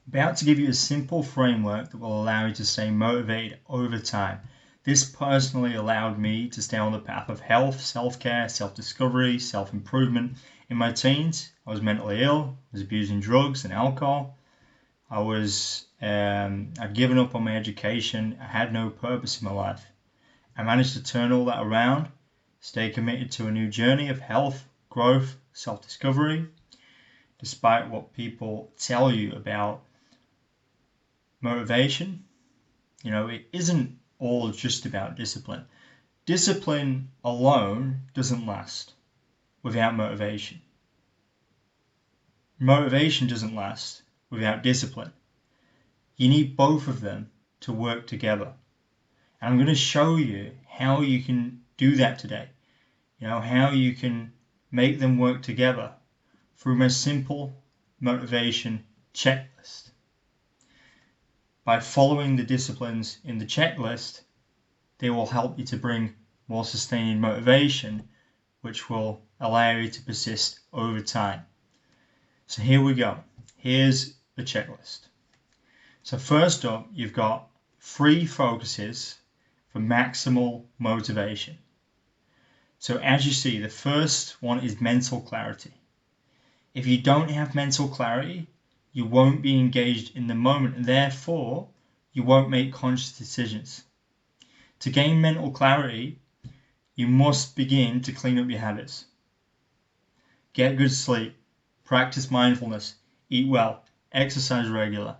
About to give you a simple framework that will allow you to stay motivated over time. This personally allowed me to stay on the path of health, self-care, self-discovery, self-improvement. In my teens, I was mentally ill, I was abusing drugs and alcohol. I'd given up on my education. I had no purpose in my life. I managed to turn all that around, stay committed to a new journey of health, growth, self-discovery, despite what people tell you about motivation. It isn't all just about discipline. Discipline alone doesn't last without motivation. Motivation doesn't last without discipline. You need both of them to work together. And I'm going to show you how you can do that today. How you can make them work together through my simple motivation checklist. By following the disciplines in the checklist, they will help you to bring more sustaining motivation, which will allow you to persist over time. So here we go. Here's the checklist. So first up, you've got 3 focuses for maximal motivation. So as you see, the first one is mental clarity. If you don't have mental clarity, you won't be engaged in the moment, and therefore you won't make conscious decisions. To gain mental clarity, you must begin to clean up your habits. Get good sleep, practice mindfulness, eat well, exercise regular.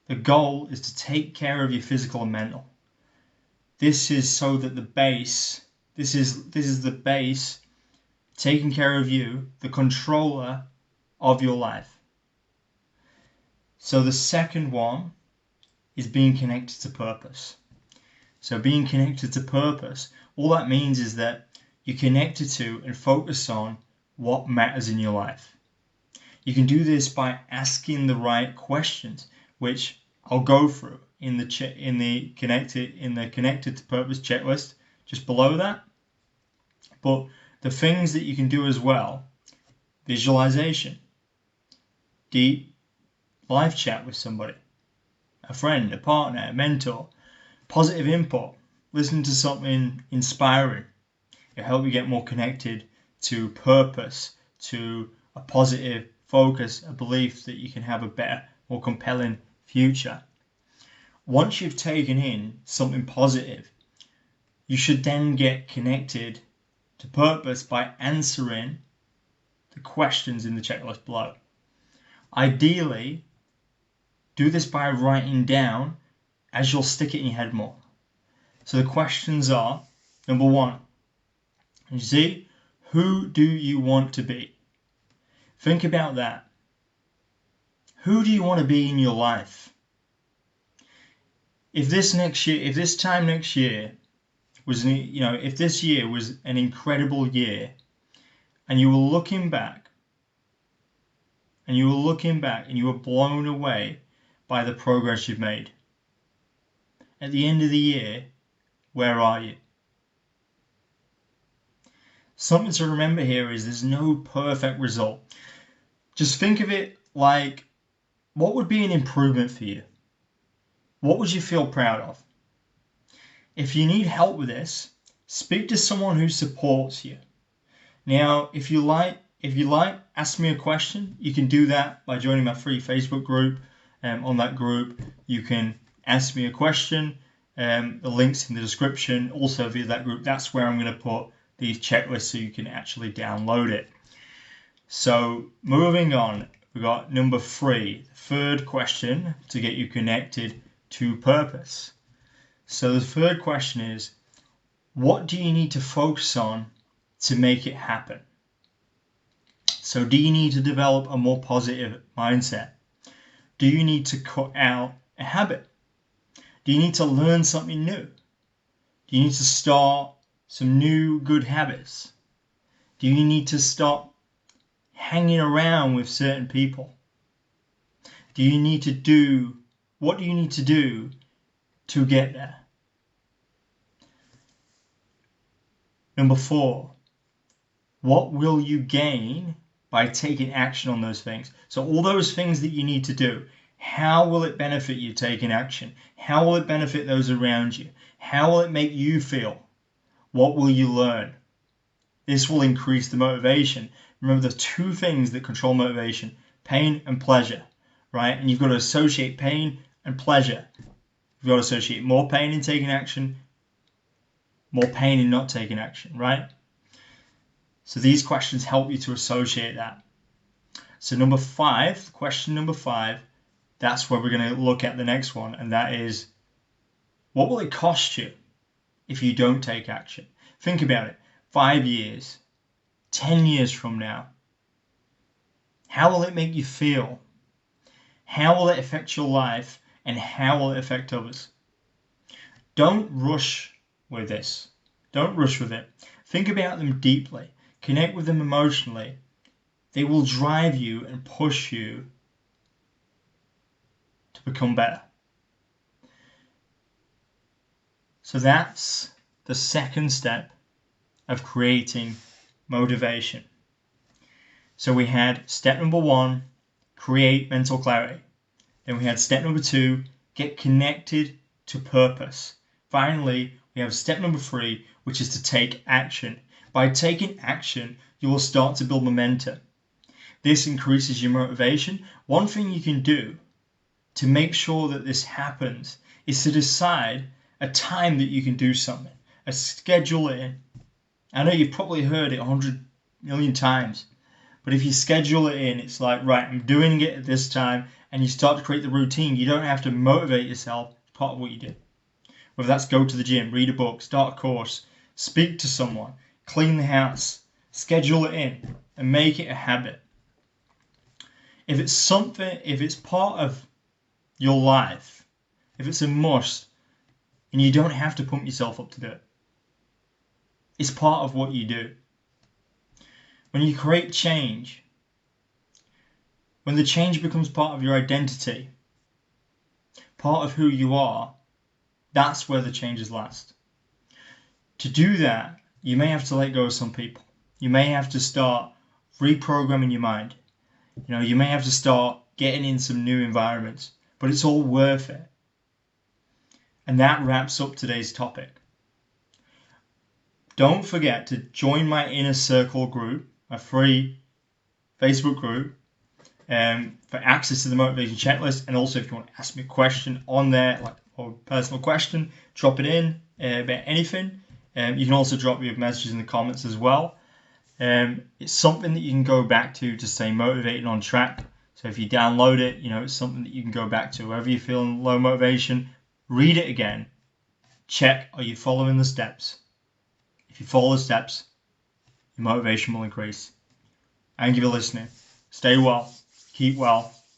The goal is to take care of your physical and mental. This is so that the base, this is the base, taking care of you, the controller of your life. So the second one is being connected to purpose. So being connected to purpose, all that means is that you're connected to and focus on what matters in your life. You can do this by asking the right questions, which I'll go through in the connected to purpose checklist just below that. But the things that you can do as well: visualization, deep live chat with somebody, a friend, a partner, a mentor, positive input, listen to something inspiring. It'll help you get more connected to purpose, to a positive focus, a belief that you can have a better, more compelling future. Once you've taken in something positive, you should then get connected to purpose by answering the questions in the checklist below. Ideally, do this by writing down, as you'll stick it in your head more. So the questions are, number 1, you see, who do you want to be? Think about that. Who do you want to be in your life? If this time next year was, if this year was an incredible year, and you were looking back, and you were blown away by the progress you've made, at the end of the year, where are you? Something to remember here is there's no perfect result. Just think of it like, what would be an improvement for you? What would you feel proud of? If you need help with this, speak to someone who supports you. Now, if you like, ask me a question. You can do that by joining my free Facebook group. On that group, you can ask me a question. The link's in the description. Also via that group, that's where I'm going to put these checklists so you can actually download it. So moving on, we've got number 3, the third question to get you connected to purpose. So the third question is, what do you need to focus on to make it happen? So do you need to develop a more positive mindset? Do you need to cut out a habit? Do you need to learn something new? Do you need to start some new good habits? Do you need to stop hanging around with certain people? What do you need to do to get there? Number 4, what will you gain by taking action on those things? So all those things that you need to do, How will it benefit you taking action? How will it benefit those around you? How will it make you feel? What will you learn? This will increase the motivation. Remember, there's two things that control motivation: pain and pleasure, right? And you've got to associate pain and pleasure. You've got to associate more pain in taking action, more pain in not taking action, right? So these questions help you to associate that. So question number 5, that's where we're going to look at the next one, and that is, what will it cost you if you don't take action? Think about it. 5 years, 10 years from now, how will it make you feel? How will it affect your life? And how will it affect others? Don't rush with this. Don't rush with it. Think about them deeply. Connect with them emotionally. They will drive you and push you to become better. So that's the second step of creating motivation. So we had step number 1, create mental clarity. Then we had step number 2, get connected to purpose. Finally, we have step number 3, which is to take action. By taking action, you will start to build momentum. This increases your motivation. One thing you can do to make sure that this happens is to decide a time that you can do something, schedule it in. I know you've probably heard it 100 million times, but if you schedule it in, it's like, right, I'm doing it at this time, and you start to create the routine. You don't have to motivate yourself. It's part of what you do. Whether that's go to the gym, read a book, start a course, speak to someone, clean the house, schedule it in, and make it a habit. If it's part of your life, if it's a must, and you don't have to pump yourself up to do it, it's part of what you do. When you create change, when the change becomes part of your identity, part of who you are, that's where the changes last. To do that, you may have to let go of some people. You may have to start reprogramming your mind. You may have to start getting in some new environments, but it's all worth it. And that wraps up today's topic. Don't forget to join my Inner Circle group, my free Facebook group, for access to the motivation checklist. And also, if you want to ask me a question on there, or a personal question, drop it in about anything. You can also drop me messages in the comments as well. It's something that you can go back to stay motivated and on track. So if you download it, it's something that you can go back to. Wherever you're feeling low motivation, read it again. Check, are you following the steps? If you follow the steps, your motivation will increase. Thank you for listening. Stay well. Keep well.